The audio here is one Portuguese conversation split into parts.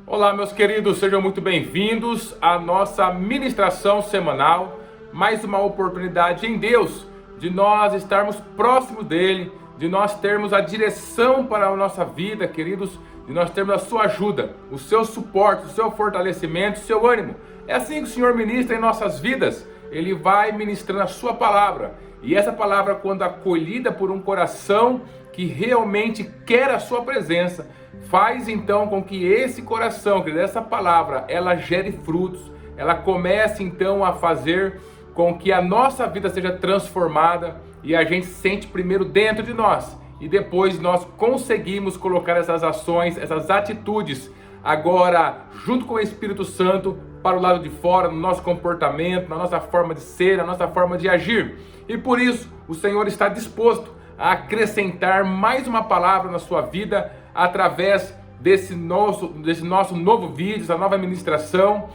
Olá, meus queridos, sejam muito bem-vindos à nossa ministração semanal. Mais uma oportunidade em Deus de nós estarmos próximos dele, de nós termos a direção para a nossa vida, queridos, de nós termos a sua ajuda, o seu suporte, o seu fortalecimento, o seu ânimo. É assim que o Senhor ministra em nossas vidas. Ele vai ministrando a sua palavra. E essa palavra, quando acolhida por um coração que realmente quer a sua presença, faz então com que esse coração, que essa palavra, ela gere frutos. Ela comece então a fazer com que a nossa vida seja transformada e a gente sente primeiro dentro de nós e depois nós conseguimos colocar essas ações, essas atitudes agora junto com o Espírito Santo para o lado de fora, no nosso comportamento, na nossa forma de ser, na nossa forma de agir. E por isso o Senhor está disposto a acrescentar mais uma palavra na sua vida através desse nosso novo vídeo, essa nova ministração.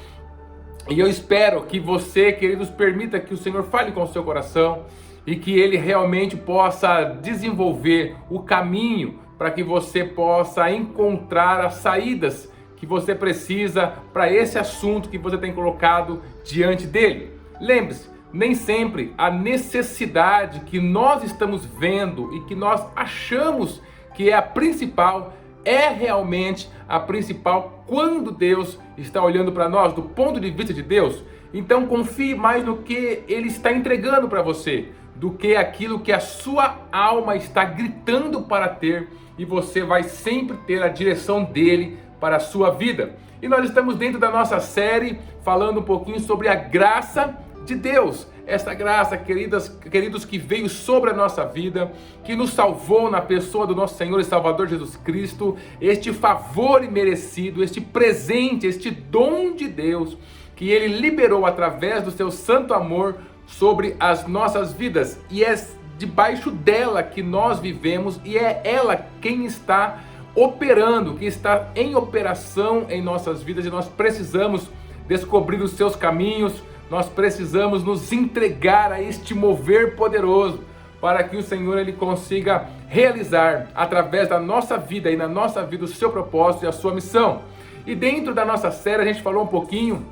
E eu espero que você, queridos, permita que o Senhor fale com o seu coração e que Ele realmente possa desenvolver o caminho para que você possa encontrar as saídas que você precisa para esse assunto que você tem colocado diante dele. Lembre-se, nem sempre a necessidade que nós estamos vendo e que nós achamos que é a principal, é realmente a principal quando Deus está olhando para nós, do ponto de vista de Deus. Então confie mais no que Ele está entregando para você, do que aquilo que a sua alma está gritando para ter, e você vai sempre ter a direção dele para a sua vida. E nós estamos dentro da nossa série falando um pouquinho sobre a graça de Deus. Essa graça, queridos, que veio sobre a nossa vida, que nos salvou na pessoa do nosso Senhor e Salvador Jesus Cristo, este favor imerecido, este presente, este dom de Deus, que Ele liberou através do seu santo amor sobre as nossas vidas. E é debaixo dela que nós vivemos e é ela quem está operando, que está em operação em nossas vidas, e nós precisamos descobrir os seus caminhos. Nós precisamos nos entregar a este mover poderoso para que o Senhor ele consiga realizar através da nossa vida e na nossa vida o seu propósito e a sua missão. E dentro da nossa série a gente falou um pouquinho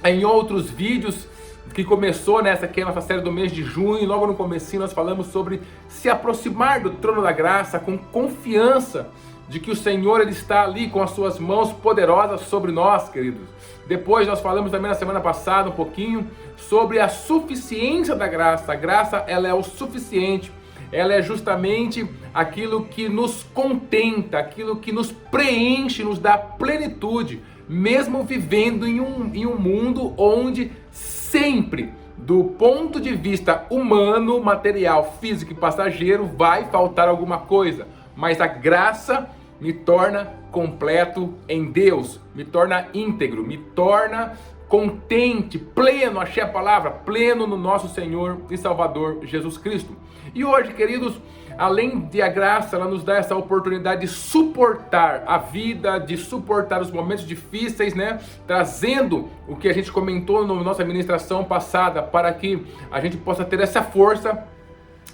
em outros vídeos que começou nessa aqui, a nossa série do mês de junho. Logo no comecinho nós falamos sobre se aproximar do trono da graça com confiança de que o Senhor ele está ali com as suas mãos poderosas sobre nós, queridos. Depois nós falamos também na semana passada um pouquinho sobre a suficiência da graça. A graça, ela é o suficiente. Ela é justamente aquilo que nos contenta, aquilo que nos preenche, nos dá plenitude, mesmo vivendo em um mundo onde sempre, do ponto de vista humano, material, físico e passageiro, vai faltar alguma coisa. Mas a graça me torna completo em Deus, me torna íntegro, me torna contente, pleno, achei a palavra, pleno no nosso Senhor e Salvador Jesus Cristo. E hoje, queridos, além de a graça, ela nos dá essa oportunidade de suportar a vida, de suportar os momentos difíceis, né? Trazendo o que a gente comentou na nossa ministração passada, para que a gente possa ter essa força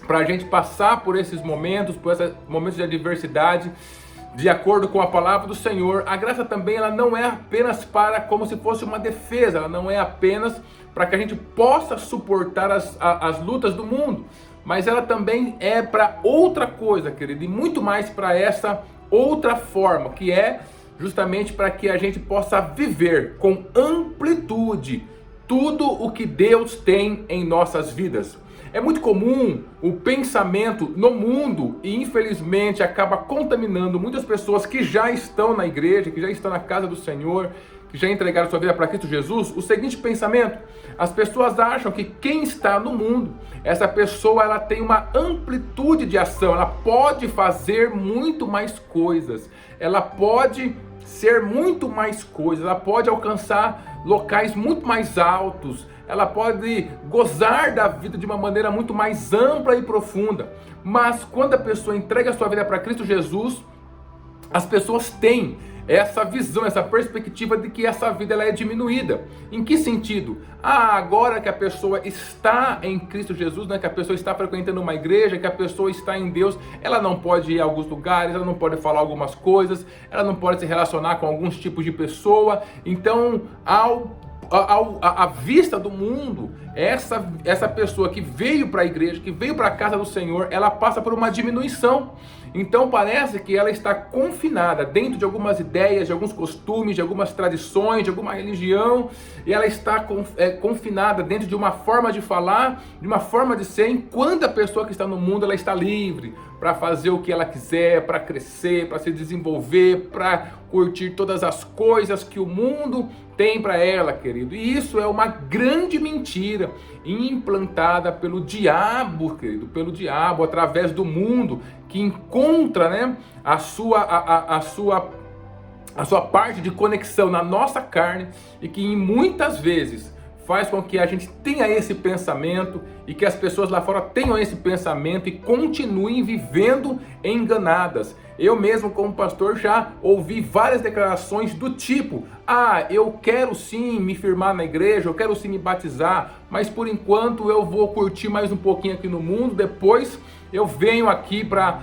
para a gente passar por esses momentos de adversidade, de acordo com a palavra do Senhor. A graça também, ela não é apenas para como se fosse uma defesa, ela não é apenas para que a gente possa suportar as lutas do mundo, mas ela também é para outra coisa, querido, e muito mais para essa outra forma, que é justamente para que a gente possa viver com amplitude tudo o que Deus tem em nossas vidas. É muito comum o pensamento no mundo e infelizmente acaba contaminando muitas pessoas que já estão na igreja, que já estão na casa do Senhor, que já entregaram sua vida para Cristo Jesus, o seguinte pensamento: as pessoas acham que quem está no mundo, essa pessoa ela tem uma amplitude de ação, ela pode fazer muito mais coisas, ela pode ser muito mais coisas, ela pode alcançar locais muito mais altos, ela pode gozar da vida de uma maneira muito mais ampla e profunda. Mas quando a pessoa entrega a sua vida para Cristo Jesus, as pessoas têm essa visão, essa perspectiva de que essa vida ela é diminuída. Em que sentido? Agora que a pessoa está em Cristo Jesus, né, que a pessoa está frequentando uma igreja, que a pessoa está em Deus, ela não pode ir a alguns lugares, ela não pode falar algumas coisas, ela não pode se relacionar com alguns tipos de pessoa. Então, à vista do mundo, essa pessoa que veio para a igreja, que veio para a casa do Senhor, ela passa por uma diminuição. Então parece que ela está confinada dentro de algumas ideias, de alguns costumes, de algumas tradições, de alguma religião, e ela está confinada dentro de uma forma de falar, de uma forma de ser, enquanto a pessoa que está no mundo, ela está livre para fazer o que ela quiser, para crescer, para se desenvolver, para curtir todas as coisas que o mundo tem para ela, querido. E isso é uma grande mentira implantada pelo diabo, querido, pelo diabo, através do mundo, que encontra, né, a sua parte de conexão na nossa carne, e que muitas vezes faz com que a gente tenha esse pensamento e que as pessoas lá fora tenham esse pensamento e continuem vivendo enganadas. Eu mesmo, como pastor, já ouvi várias declarações do tipo: eu quero sim me firmar na igreja, eu quero sim me batizar, mas por enquanto eu vou curtir mais um pouquinho aqui no mundo, depois eu venho aqui para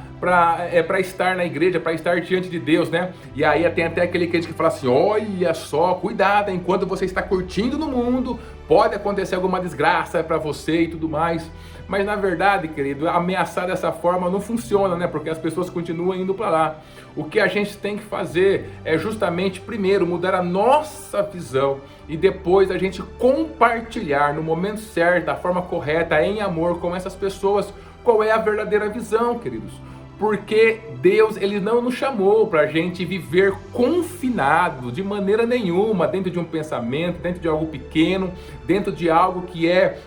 estar na igreja, para estar diante de Deus, né? E aí tem até aquele crente que fala assim: olha só, cuidado, enquanto você está curtindo no mundo, pode acontecer alguma desgraça para você e tudo mais. Mas na verdade, querido, ameaçar dessa forma não funciona, né? Porque as pessoas continuam indo para lá. O que a gente tem que fazer é justamente, primeiro, mudar a nossa visão e depois a gente compartilhar no momento certo, da forma correta, em amor com essas pessoas, qual é a verdadeira visão, queridos. Porque Deus, Ele não nos chamou para a gente viver confinado de maneira nenhuma, dentro de um pensamento, dentro de algo pequeno, dentro de algo que é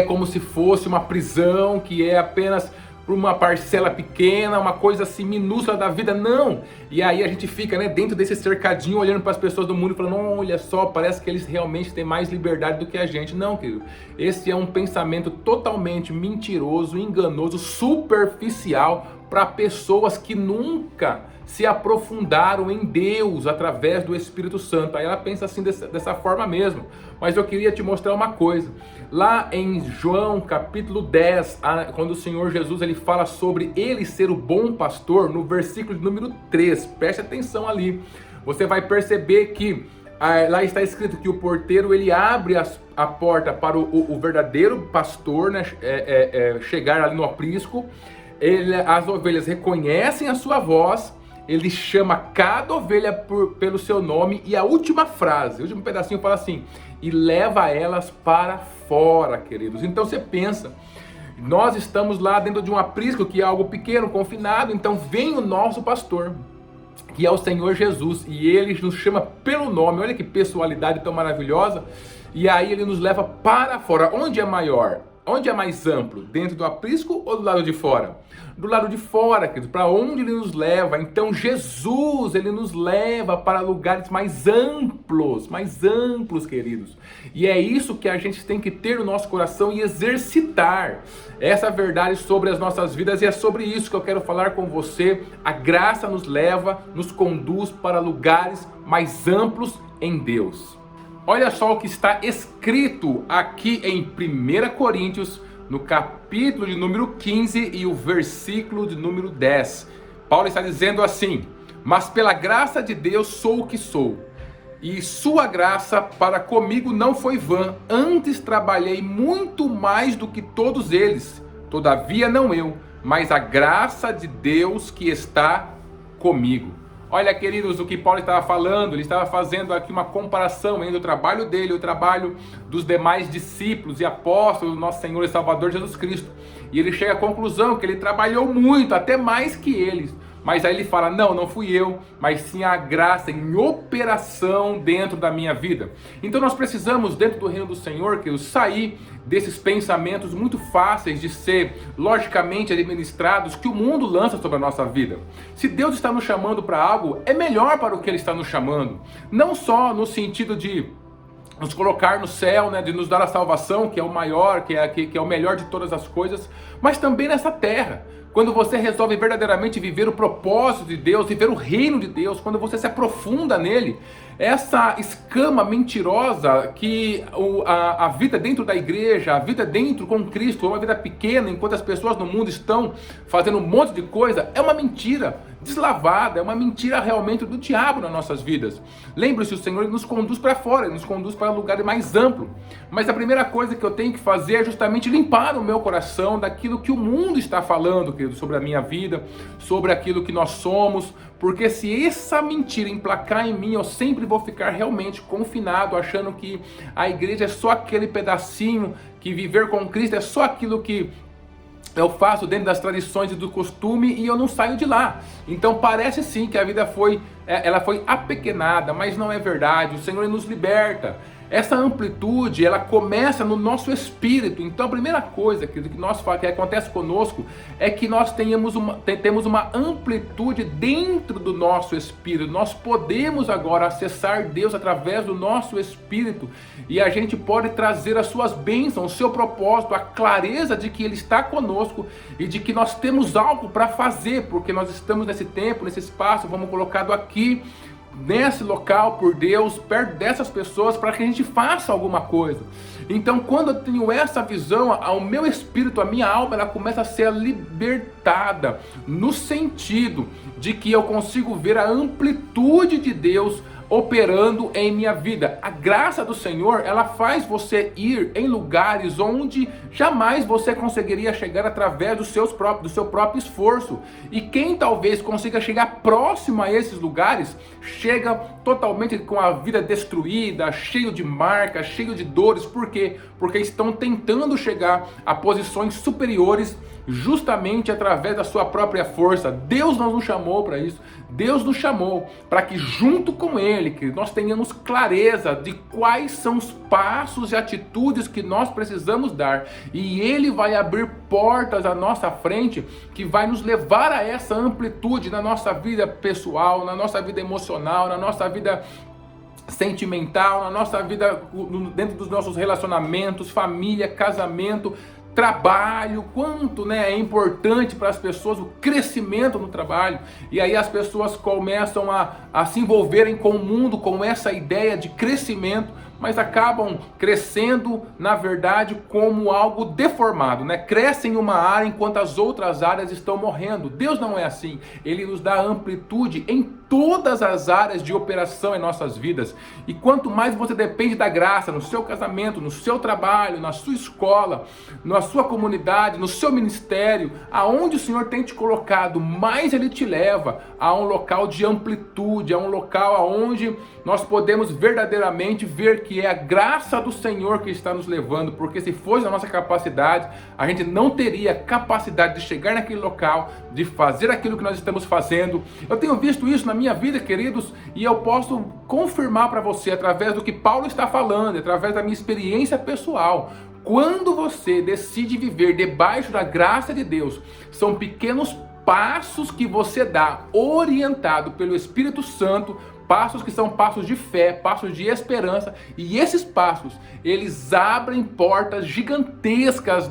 como se fosse uma prisão, que é apenas por uma parcela pequena, uma coisa assim minúscula da vida, não. E aí a gente fica, né, dentro desse cercadinho, olhando para as pessoas do mundo e falando: olha só, parece que eles realmente têm mais liberdade do que a gente. Não, querido, esse é um pensamento totalmente mentiroso, enganoso, superficial, para pessoas que nunca se aprofundaram em Deus através do Espírito Santo. Aí ela pensa assim, dessa forma mesmo. Mas eu queria te mostrar uma coisa. Lá em João capítulo 10, quando o Senhor Jesus ele fala sobre ele ser o bom pastor, no versículo de número 3, preste atenção ali. Você vai perceber que lá está escrito que o porteiro ele abre a porta para o verdadeiro pastor, né, chegar ali no aprisco. As ovelhas reconhecem a sua voz, ele chama cada ovelha pelo seu nome, e a última frase, o último pedacinho fala assim: e leva elas para fora, queridos. Então você pensa, nós estamos lá dentro de um aprisco que é algo pequeno, confinado, então vem o nosso pastor, que é o Senhor Jesus, e ele nos chama pelo nome. Olha que pessoalidade tão maravilhosa. E aí ele nos leva para fora. Onde é maior? Onde é mais amplo? Dentro do aprisco ou do lado de fora? Do lado de fora, querido. Para onde ele nos leva? Então Jesus, ele nos leva para lugares mais amplos, queridos. E é isso que a gente tem que ter no nosso coração e exercitar essa verdade sobre as nossas vidas. E é sobre isso que eu quero falar com você. A graça nos leva, nos conduz para lugares mais amplos em Deus. Olha só o que está escrito aqui em 1 Coríntios, no capítulo de número 15 e o versículo de número 10. Paulo está dizendo assim: mas pela graça de Deus sou o que sou, e sua graça para comigo não foi vã, antes trabalhei muito mais do que todos eles, todavia não eu, mas a graça de Deus que está comigo. Olha, queridos, o que Paulo estava falando, ele estava fazendo aqui uma comparação entre o trabalho dele e o trabalho dos demais discípulos e apóstolos do nosso Senhor e Salvador Jesus Cristo. E ele chega à conclusão que ele trabalhou muito, até mais que eles. Mas aí ele fala: não fui eu, mas sim a graça em operação dentro da minha vida. Então nós precisamos, dentro do reino do Senhor, que sair desses pensamentos muito fáceis de ser logicamente administrados que o mundo lança sobre a nossa vida. Se Deus está nos chamando para algo, é melhor para o que Ele está nos chamando. Não só no sentido de nos colocar no céu, né, de nos dar a salvação, que é o maior, que é o melhor de todas as coisas, mas também nessa terra. quando você resolve verdadeiramente viver o propósito de Deus, viver o reino de Deus, quando você se aprofunda nele, essa escama mentirosa que a vida dentro da igreja, a vida dentro com Cristo, é uma vida pequena, enquanto as pessoas no mundo estão fazendo um monte de coisa, é uma mentira deslavada, é uma mentira realmente do diabo nas nossas vidas. Lembre-se, o Senhor nos conduz para fora, Ele nos conduz para um lugar mais amplo. Mas a primeira coisa que eu tenho que fazer é justamente limpar o meu coração daquilo que o mundo está falando, querido, sobre a minha vida, sobre aquilo que nós somos, porque se essa mentira emplacar em mim, eu sempre vou ficar realmente confinado, achando que a igreja é só aquele pedacinho, que viver com Cristo é só aquilo que eu faço dentro das tradições e do costume e eu não saio de lá. Então parece sim que a vida ela foi apequenada, mas não é verdade. O Senhor nos liberta. Essa amplitude, ela começa no nosso espírito. Então a primeira coisa que acontece conosco é que nós temos uma amplitude dentro do nosso espírito. Nós podemos agora acessar Deus através do nosso espírito e a gente pode trazer as suas bênçãos, o seu propósito, a clareza de que Ele está conosco e de que nós temos algo para fazer, porque nós estamos nesse tempo, nesse espaço, vamos colocado aqui, nesse local por Deus, perto dessas pessoas, para que a gente faça alguma coisa. Então quando eu tenho essa visão, o meu espírito, a minha alma, ela começa a ser libertada, no sentido de que eu consigo ver a amplitude de Deus operando em minha vida. A graça do Senhor, ela faz você ir em lugares onde jamais você conseguiria chegar através do seu próprio esforço. E quem talvez consiga chegar próximo a esses lugares, chega totalmente com a vida destruída, cheio de marcas, cheio de dores. Por quê? Porque estão tentando chegar a posições superiores justamente através da sua própria força. Deus não nos chamou para isso. Deus nos chamou para que junto com Ele, que nós tenhamos clareza de quais são os passos e atitudes que nós precisamos dar. E Ele vai abrir portas à nossa frente que vai nos levar a essa amplitude na nossa vida pessoal, na nossa vida emocional, na nossa vida sentimental, na nossa vida dentro dos nossos relacionamentos, família, casamento, trabalho, quanto é importante para as pessoas o crescimento no trabalho. E aí as pessoas começam a se envolverem com o mundo, com essa ideia de crescimento, mas acabam crescendo, na verdade, como algo deformado, Crescem em uma área enquanto as outras áreas estão morrendo. Deus não é assim. Ele nos dá amplitude em todas as áreas de operação em nossas vidas. E quanto mais você depende da graça no seu casamento, no seu trabalho, na sua escola, na sua comunidade, no seu ministério, aonde o Senhor tem te colocado, mais Ele te leva a um local de amplitude, a um local aonde nós podemos verdadeiramente ver que é a graça do Senhor que está nos levando, porque se fosse a nossa capacidade, a gente não teria capacidade de chegar naquele local, de fazer aquilo que nós estamos fazendo. Eu tenho visto isso na minha vida, queridos, e eu posso confirmar para você, através do que Paulo está falando, através da minha experiência pessoal. Quando você decide viver debaixo da graça de Deus, são pequenos passos que você dá, orientado pelo Espírito Santo, passos que são passos de fé, passos de esperança, e esses passos, eles abrem portas gigantescas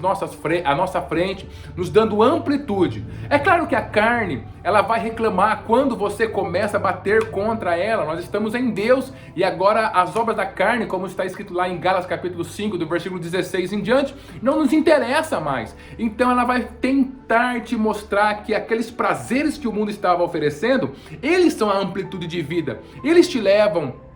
à nossa frente, nos dando amplitude. É claro que a carne, ela vai reclamar quando você começa a bater contra ela. Nós estamos em Deus, e agora as obras da carne, como está escrito lá em Gálatas capítulo 5, do versículo 16 em diante, não nos interessa mais. Então ela vai tentar te mostrar que aqueles prazeres que o mundo estava oferecendo, eles são a amplitude de vida. Eles te levam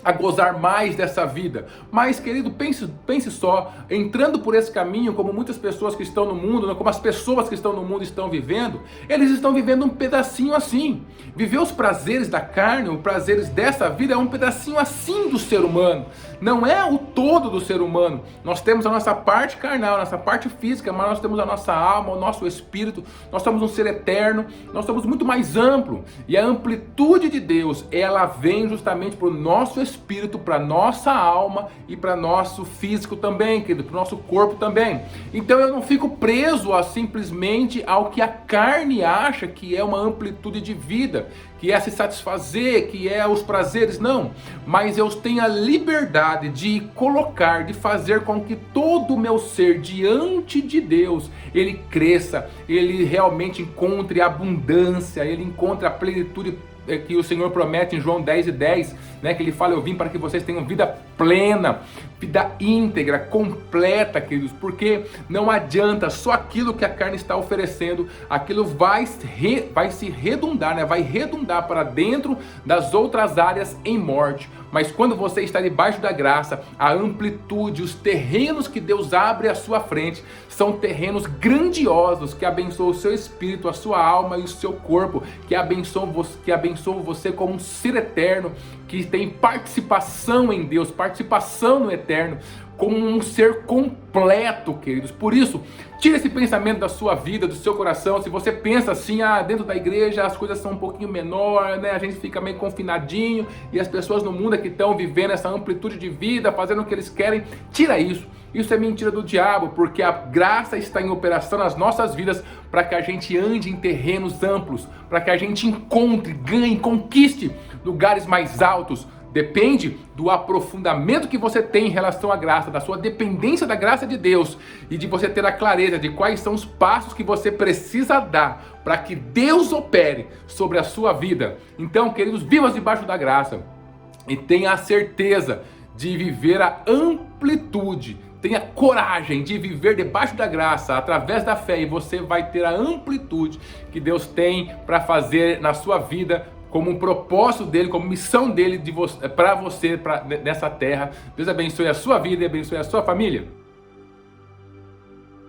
a gozar mais dessa vida. Mas, querido, pense só, entrando por esse caminho, como muitas pessoas que estão no mundo, como as pessoas que estão no mundo estão vivendo, eles estão vivendo um pedacinho assim. Viver os prazeres da carne, os prazeres dessa vida, é um pedacinho assim do ser humano. Não é o todo do ser humano. Nós temos a nossa parte carnal, a nossa parte física, mas nós temos a nossa alma, o nosso espírito. Nós somos um ser eterno, nós somos muito mais amplo. E a amplitude de Deus, ela vem justamente para o nosso nosso espírito, para nossa alma e para nosso físico também, querido, para o nosso corpo também. Então eu não fico preso simplesmente ao que a carne acha que é uma amplitude de vida, que é se satisfazer, que é os prazeres, não. Mas eu tenho a liberdade de colocar, de fazer com que todo o meu ser diante de Deus, ele cresça, ele realmente encontre abundância, ele encontre a plenitude que o Senhor promete em João 10:10, né, que ele fala: eu vim para que vocês tenham vida plena, vida íntegra, completa, queridos, porque não adianta só aquilo que a carne está oferecendo, aquilo vai se redundar, né, vai redundar para dentro das outras áreas em morte. Mas quando você está debaixo da graça, a amplitude, os terrenos que Deus abre à sua frente, são terrenos grandiosos que abençoam o seu espírito, a sua alma e o seu corpo, que abençoam você como um ser eterno, que tem participação em Deus, participação no eterno, como um ser completo, queridos. Por isso, tira esse pensamento da sua vida, do seu coração. Se você pensa assim, dentro da igreja as coisas são um pouquinho menor, né? A gente fica meio confinadinho e as pessoas no mundo é que estão vivendo essa amplitude de vida, fazendo o que eles querem. Tira isso. Isso é mentira do diabo, porque a graça está em operação nas nossas vidas para que a gente ande em terrenos amplos, para que a gente encontre, ganhe, conquiste lugares mais altos. Depende do aprofundamento que você tem em relação à graça, da sua dependência da graça de Deus e de você ter a clareza de quais são os passos que você precisa dar para que Deus opere sobre a sua vida. Então, queridos, vivas debaixo da graça e tenha a certeza de viver a amplitude. Tenha coragem de viver debaixo da graça, através da fé, e você vai ter a amplitude que Deus tem para fazer na sua vida, como um propósito dele, como missão dele para você, nessa terra. Deus abençoe a sua vida e abençoe a sua família.